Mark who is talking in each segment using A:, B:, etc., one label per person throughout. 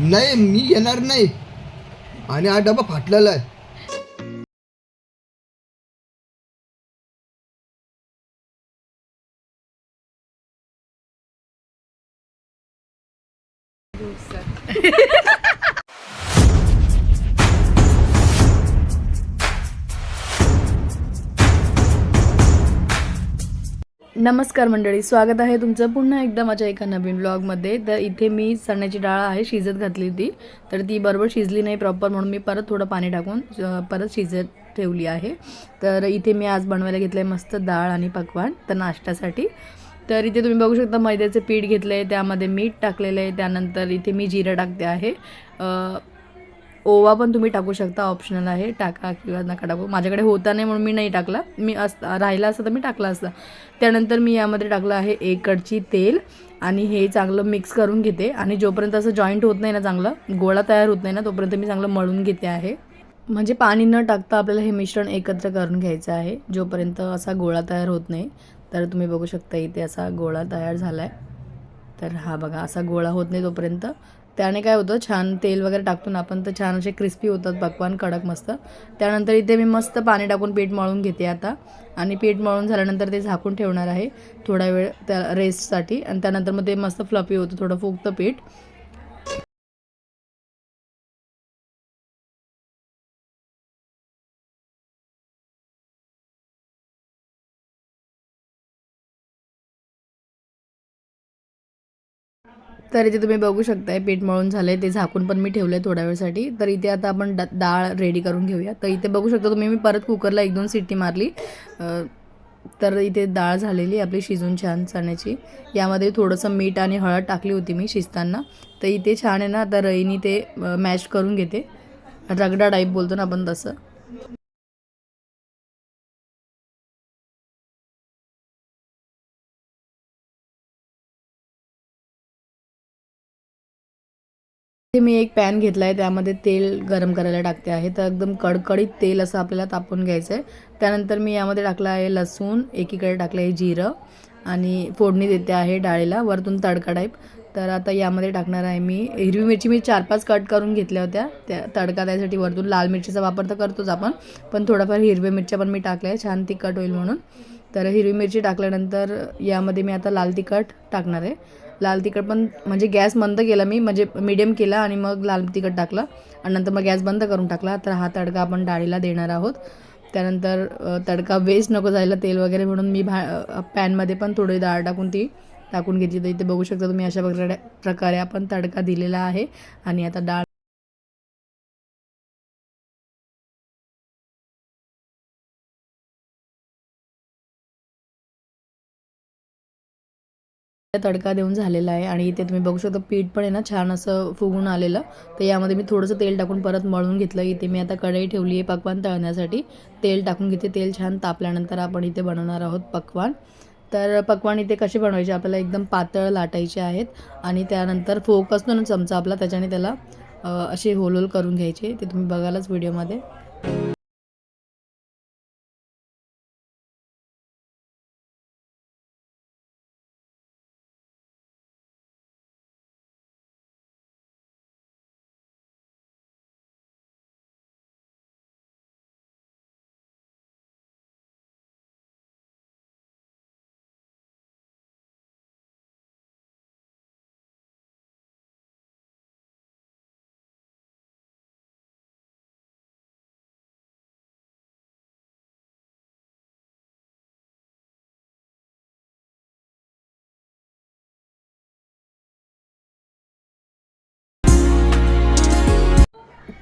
A: नाही मी येणार नाही. आणि हा डबा फाटलेला आहे.
B: नमस्कार मंडळी, स्वागत आहे तुमचं पुन्हा एकदा माझ्या एका नवीन ब्लॉगमध्ये. तर इथे मी चण्याची डाळ आहे शिजत घातली होती, तर ती बरोबर शिजली नाही प्रॉपर, म्हणून मी परत थोडं पाणी टाकून परत शिजत ठेवली आहे. तर इथे मी आज बनवायला घेतलं आहे मस्त डाळ आणि पकवान तर नाश्त्यासाठी. तर इथे तुम्ही बघू शकता मैद्याचे पीठ घेतलं आहे, त्यामध्ये मीठ टाकलेलं आहे, त्यानंतर इथे मी जिरं टाकते आहे. ओवा पण तुम्ही टाकू शकता, ऑप्शनल आहे, टाका किंवा नका टाकू. माझ्याकडे होता नाही म्हणून मी नाही टाकला, मी राहिला असतं तर मी टाकला असता. त्यानंतर मी यामध्ये टाकलं आहे 1 कढची तेल आणि हे चांगलं मिक्स करून घेते. आणि जोपर्यंत असं जॉईंट होत नाही ना, चांगलं गोळा तयार होत नाही ना, तोपर्यंत मी चांगलं मळून घेते आहे. म्हणजे पाणी न टाकता आपल्याला हे मिश्रण एकत्र करून घ्यायचं आहे, जोपर्यंत असा गोळा तयार होत नाही. तर तुम्ही बघू शकता इथे असा गोळा तयार झाला आहे. तर हा बघा, असा गोळा होत नाही तोपर्यंत. त्याने काय होतं, छान तेल वगैरे टाकतो ना आपण, तर छान असे क्रिस्पी होतात पकवान, कडक मस्त. त्यानंतर इथे मी मस्त पाणी टाकून पीठ मळून घेते आता. आणि पीठ मळून झाल्यानंतर ते झाकून ठेवणार आहे थोडा वेळ त्या रेस्टसाठी. आणि त्यानंतर मग ते मस्त फ्लफी होतं, थोडं फुगतं पीठ. तर इथे तुम्ही बघू शकताय पीठ मळून झालंय, ते झाकून पण मी ठेवलंय थोड्या वेळसाठी. तर इथे आता आपण डाळ रेडी करून घेऊया. तर इथे बघू शकता तुम्ही, मी परत कुकरला 1-2 शिट्टी मारली. तर इथे डाळ झालेली आपली शिजून छान चण्याची. यामध्ये थोडंसं मीठ आणि हळद टाकली होती मी शिजताना. तर इथे छान आहे ना, आता रईनी ते मॅश करून घेते, रगडा टाईप बोलतो ना आपण तसं. ते मी एक पॅन घेतला आहे, त्यामध्ये तेल गरम करायला टाकते आहे. तर एकदम कडकडीत तेल असं आपल्याला तापवून घ्यायचं आहे. त्यानंतर मी यामध्ये टाकलं आहे लसूण, एकीकडे टाकलं आहे जिरं आणि फोडणी देते आहे डाळीला, वरतून तडका टाईप. तर आता यामध्ये टाकणार आहे मी हिरवी मिरची, मी 4-5 कट करून घेतल्या होत्या. त्या तडका द्यायसाठी वरतून लाल मिरचीचा वापर तर करतोच आपण, पण थोडाफार हिरव्या मिरच्या पण मी टाकल्या आहे, छान तिखट होईल म्हणून. तर हिरवी मिरची टाकल्यानंतर यामध्ये मी आता लाल तिखट टाकणार आहे. लाल तिखट पण म्हणजे गॅस बंद केला मी, म्हणजे मीडियम केला आणि मग लाल तिखट टाकलं आणि नंतर मग गॅस बंद करून टाकला. तर हा तडका आपण डाळीला देणार आहोत. त्यानंतर तडका वेस्ट नको जायला तेल वगैरे, म्हणून मी पॅनमध्ये पण थोडी डाळ टाकून ती टाकून घेतली. तर इथे बघू शकता तुम्ही, अशा प्रकारे आपण तडका दिलेला आहे. आणि आता डाळ तडका देऊन झालेला आहे. आणि इथे तुम्ही बघू शकता पीठ पण आहे ना छान असं फुगून आलेलं. तर यामध्ये मी थोडंसं तेल टाकून परत मळून घेतलं. इथे मी आता कढई ठेवली आहे पकवान तळण्यासाठी. तेल टाकून घेते. तेल छान तापल्यानंतर आपण इथे बनवणार आहोत पकवान. तर पकवान इथे कसे बनवायचे, आपल्याला एकदम पातळ लाटायचे आहेत. आणि त्यानंतर फोक असतो ना चमचा आपला, त्याच्याने त्याला असे होल करून घ्यायचे. ते तुम्ही बघालच व्हिडिओमध्ये.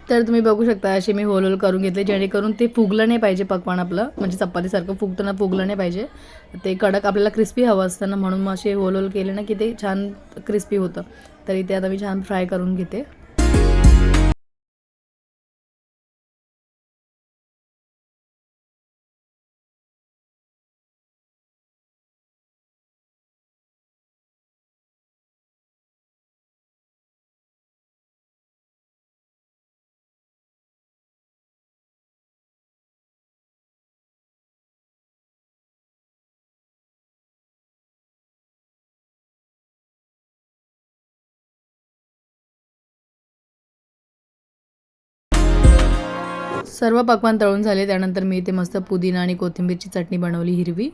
B: तर तुम्ही बघू शकता असे मी होल करून घेतले, जेणेकरून ते फुगलं नाही पाहिजे पकवान आपलं, म्हणजे चपातीसारखं फुगतं ना, फुगलं नाही पाहिजे. ते कडक आपल्याला क्रिस्पी हवं असतं ना, म्हणून मग असे होल केले ना की ते छान क्रिस्पी होतं. तर इथे आता मी छान फ्राय करून घेते. सर्व पकवान तळून झाले. त्यानंतर मी इथे मस्त पुदिना आणि कोथिंबीरची चटणी बनवली हिरवी.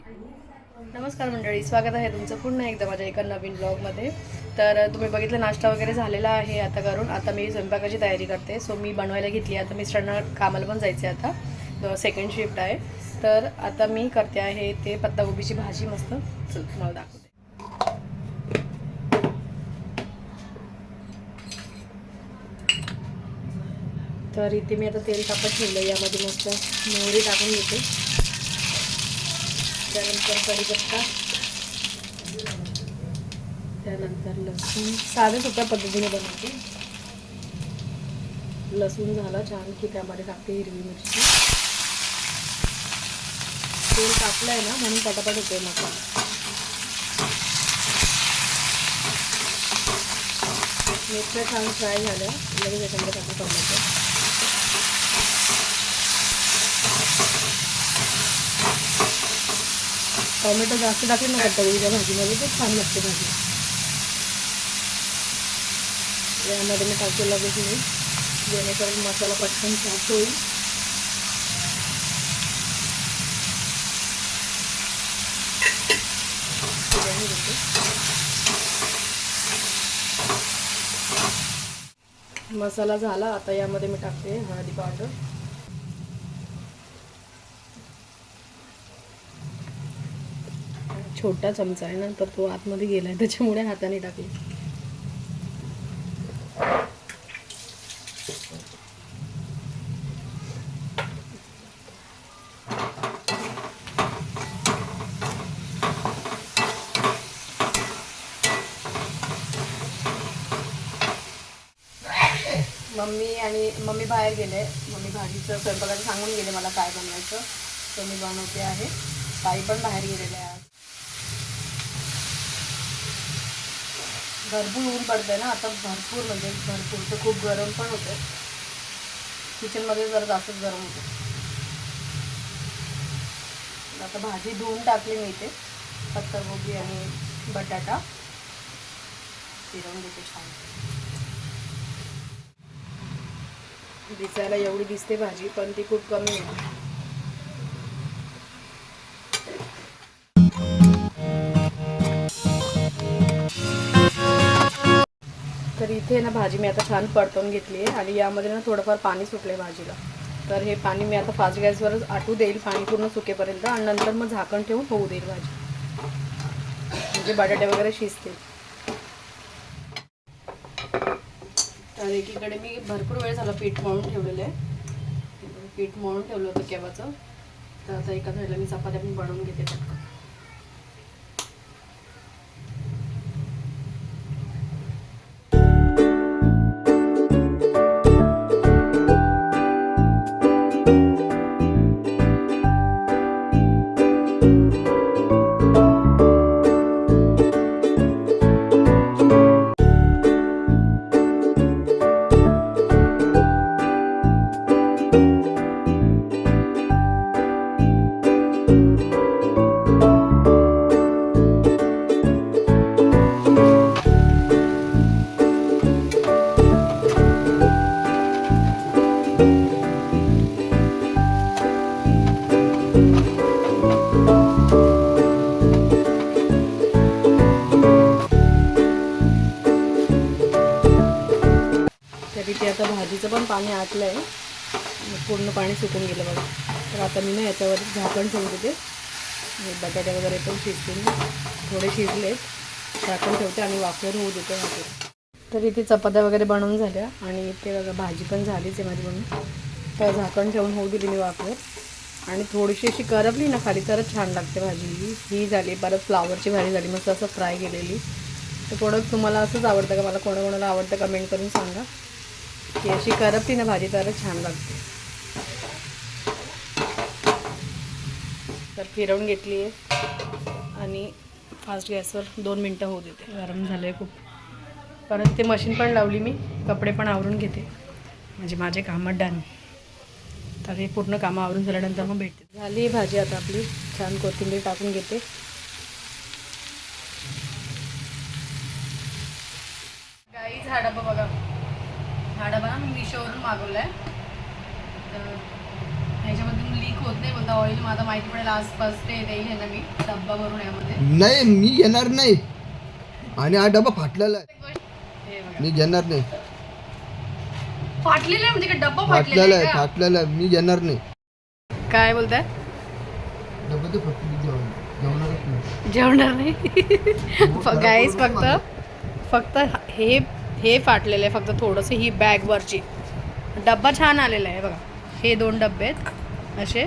B: नमस्कार मंडळी, स्वागत आहे तुमचं पुन्हा एकदा माझ्या एका नवीन ब्लॉगमध्ये. तर तुम्ही बघितलं नाश्ता वगैरे झालेला आहे आता करून. आता मी स्वयंपाकाची तयारी करते. सो मी बनवायला घेतली. आता मिस्टरांना कामाला पण जायचं आहे, आता सेकंड शिफ्ट आहे. तर आता मी करते आहे ते पत्तागोबीची भाजी मस्त. चल मला दाखवते. तर इथे मी आता तेल तापत ठेवलं. यामध्ये मस्त मोहरी टाकून घेते. त्यानंतर कढीपत्ता, त्यानंतर लसूण. साध्या सोप्या पद्धतीने बनवते. लसूण झाला छान की त्यामध्ये टाकते हिरवी मिरची. तेल टाकलं आहे ना म्हणून पटापट होते मसाला. मिरच्या छान फ्राय झाल्या लगेच याच्यामध्ये टाकून टोमॅटो. टोमॅटो जास्त टाकले ना पत्तागोबीच्या भाजीमध्ये ते छान लागते भाजी. यामध्ये मी टाकते लगेच मीठ, जेणेकरून मसाला पटकन साफ होईल. मसाला झाला. आता यामध्ये मी टाकते हळदी पावडर, छोटा चमचा आहे ना तर तो आतमध्ये गेलाय त्याच्यामुळे हाताने टाकले. मम्मी बाहेर गेले. मम्मी भाजीचं स्वयंपाकाचं सांगून गेले मला काय बनवायचं. तर मी बनवते आहे. ताई पण बाहेर गेलेले आहे. भरपूर ऊन पडतंय ना आता, भरपूर म्हणजे भरपूर. तर खूप गरम पण होतं. किचनमध्ये जरा जास्तच गरम होतं. आता भाजी धुवून टाकली मी इथे. पत्तागोबी आणि बटाटा फिरवून घेते छान. दिसायला एवढी दिसते भाजी पण ती खूप कमी आहे. तर इथे ना भाजी मी आता छान परतवून घेतली आहे आणि यामध्ये ना थोडंफार पाणी सुटलं आहे भाजीला. तर हे पाणी मी आता फास्ट गॅसवरच आटू देईल पाणी पूर्ण सुकेपर्यंत आणि नंतर मग झाकण ठेवून होऊ देईल भाजी, म्हणजे बटाटे वगैरे शिजतील. तर एकीकडे मी भरपूर वेळ झाला पीठ मळून ठेवलेलं आहे. पीठ मळून ठेवलं होतं केव्हाचं. तर आता एका साईडला मी चपात्या पण बनवून घेते पटकन. तरी ते आता भाजीचं पण पाणी आटलं आहे. पूर्ण पाणी सुकून गेलं बघा. तर आता मी ना याच्यावर झाकण ठेवून देते. बटाटे वगैरे पण शिजतील, थोडे शिजले. झाकण ठेवते आणि वाफेवर होऊ देते भाजी. तर इथे चपात्या वगैरे बनवून झाल्या आणि इथे बघा भाजी पण झालीच आहे माझी बनवून. तर झाकण ठेवून होऊ दिली मी वाफेवर. आणि थोडीशी अशी करपली ना खाली तरच छान लागते भाजी. ही झाली. परत फ्लावरची भाजी झाली मस्त असं फ्राय केलेली. तर थोडं तुम्हाला असंच आवडतं का? मला कोणाकोणाला आवडतं कमेंट करून सांगा की अशी करपली ना भाजी तरच छान लागते. तर फिरवून घेतली आहे आणि फास्ट गॅसवर 2 मिनटं होऊ देते. गरम झालं आहे खूप. परत ते मशीन पण लावली मी. कपडे पण आवरून घेते म्हणजे माझे कामं डन. तर हे पूर्ण कामं आवरून झाल्यानंतर मग भेटते. झाली भाजी आता आपली. छान कोथिंबीर टाकून घेते. गाईज हा डबा बघा. हा डबा ना मी मिशोवरून मागवला आहे. तर ह्याच्यामधून लीक होत नाही बोलता ऑइल. मला माहिती पडेल आज फर्स्ट डे देईल आहे ना मी डब्बा भरून यामध्ये.
A: नाही मी येणार नाही. आणि हा डबा फाटलेला आहे.
B: हे बघा.
A: मी घेणार नाही.
B: फाटलेलं आहे म्हणजे का डब्बा
A: फाटलेला आहे.
B: का?
A: फाटलेला आहे. मी घेणार नाही.
B: काय बोलताय?
A: डबा ते फक्त जेवणारच नाही.
B: जेवणार नाही. गाईस फक्त हे फाटलेलं आहे फक्त थोडंसं. ही बॅग वरची. डब्बा छान आलेला आहे बघा. हे 2 डब्बे आहेत असे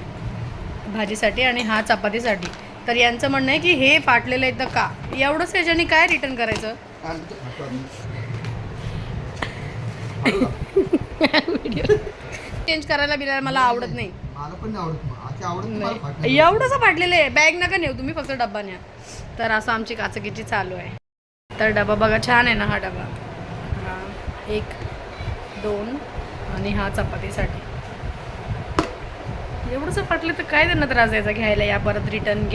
B: भाजीसाठी आणि हा चपातीसाठी. तर यांचं म्हणणं आहे की हे फाटलेलं आहे तर का एवढंच याच्याने काय रिटर्न करायचं. व्हिडिओ चेंज करायला बिलायला मला आवडत नाही.
A: मला पण नाही आवडत.
B: एवढंच फाटलेलं आहे. बॅग नका नेऊ तुम्ही फक्त डब्बा न्या. तर असं आमची काचकीची चालू आहे. तर डबा बघा छान आहे ना हा डबा. हा 1 2 आणि हा चपातीसाठी. एवढंसं फाटलं तर काय त्यांना त्रास द्यायचा घ्यायला या परत रिटर्न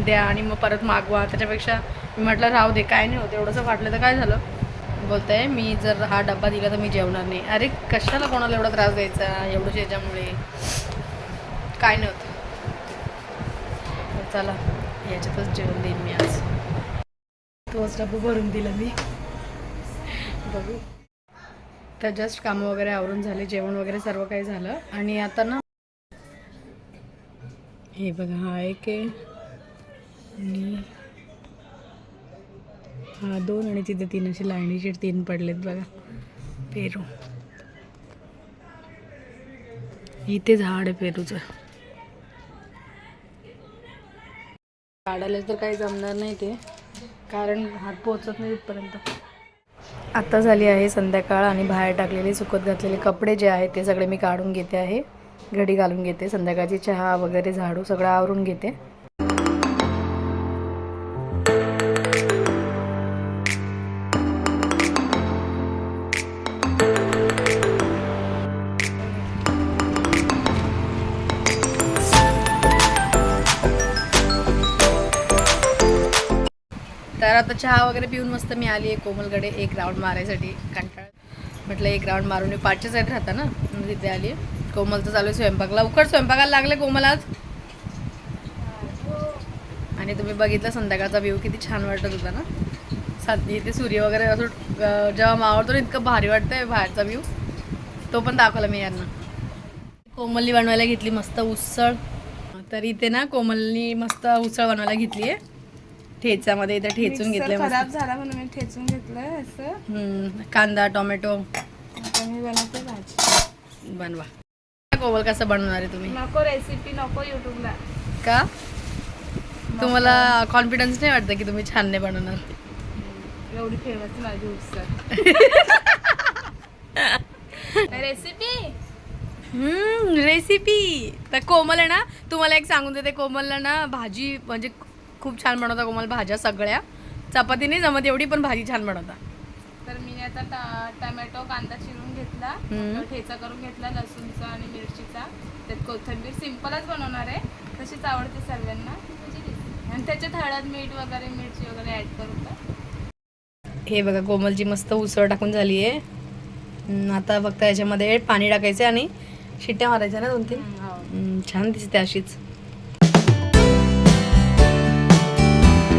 B: द्या आणि मग परत मागवा. त्याच्यापेक्षा मी म्हटलं राहू दे काय नाही होत. एवढंसं फाटलं तर काय झालं. बोलताय मी जर हा डब्बा दिला तर मी जेवणार नाही. अरे कशाला कोणाला एवढा त्रास द्यायचा एवढं याच्यामुळे काय नाही होत. चला याच्यातच जेवण देईन मी आज. तोच डब्बा भरून दिला मी. बघू. तर जस्ट कामं वगैरे आवरून झाले. जेवण वगैरे सर्व काही झालं. आणि आता ना हे बघा हा एक आहे आणि हा 2 आणि तिथे 3 अशी लाईनीचे 3 पडलेत बघा. पेरू इथे झाड आहे पेरूचं. काढायला तर काही जमणार नाही ते कारण हात पोहोचत नाही तिथपर्यंत. आता झाली आहे संध्याकाळ आणि बाहेर टाकलेले सुकत घातलेले कपडे जे आहेत ते सगळे मी काढून घेते आहे. घडी घालून घेते. संध्याकाळची चहा वगैरे झाडू सगळं आवरून घेते. तर आता चहा वगैरे पिऊन मस्त मी आली आहे कोमलकडे 1 राऊंड मारायसाठी. कंटाळ म्हटलं 1 राऊंड मारून मी 5च्या साईड राहता ना तिथे आली. कोमलचं चालू आहे स्वयंपाक. लवकर स्वयंपाकाला लागले कोमल आज. आणि तुम्ही बघितलं संध्याकाळचा व्ह्यू किती छान वाटत होता ना. इथे सूर्य वगैरे असं जेव्हा मावळतो ना इतकं भारी वाटतंय बाहेरचा व्ह्यू. तो पण दाखवला मी यांना. कोमलनी बनवायला घेतली मस्त उसळ. तर इथे ना कोमलनी मस्त उसळ बनवायला घेतली आहे ठेच्यामध्ये. इथे ठेचून घेतलंय.
C: खराब झाला म्हणून मी ठेचून घेतलंय असं.
B: कांदा टोमॅटो
C: आता मी बनवते भाजी.
B: बनवा. कोमल कसं बनवणार आहे तुम्ही.
C: नको रेसिपी नको युट्यूबला.
B: का तुम्हाला कॉन्फिडन्स नाही वाटतं की तुम्ही छान नाही बनवणार.
C: एवढी फेमस माझी उसळ.
B: रेसिपी. तर कोमल आहे ना तुम्हाला एक सांगून देते. कोमलला ना भाजी म्हणजे खूप छान बनवता कोमल भाज्या सगळ्या. चपाती नाही जमत एवढी पण भाजी छान बनवता.
C: तर मी आता टोमॅटो कांदा चिरून घेतला. ठेचा करून घेतला लसूणचा आणि मिरचीचा. त्यात कोथिंबीर सिंपलच बनवणार आहे. तशीच आवडते सर्वांना. आणि त्याच्यात हळद मीठ वगैरे मिरची वगैरे ऍड करून.
B: हे बघा कोमलची मस्त उसळ टाकून झाली आहे. आता फक्त याच्यामध्ये पाणी टाकायचं आणि शिट्ट्या मारायच्या ना 2-3. छान दिसते अशीच.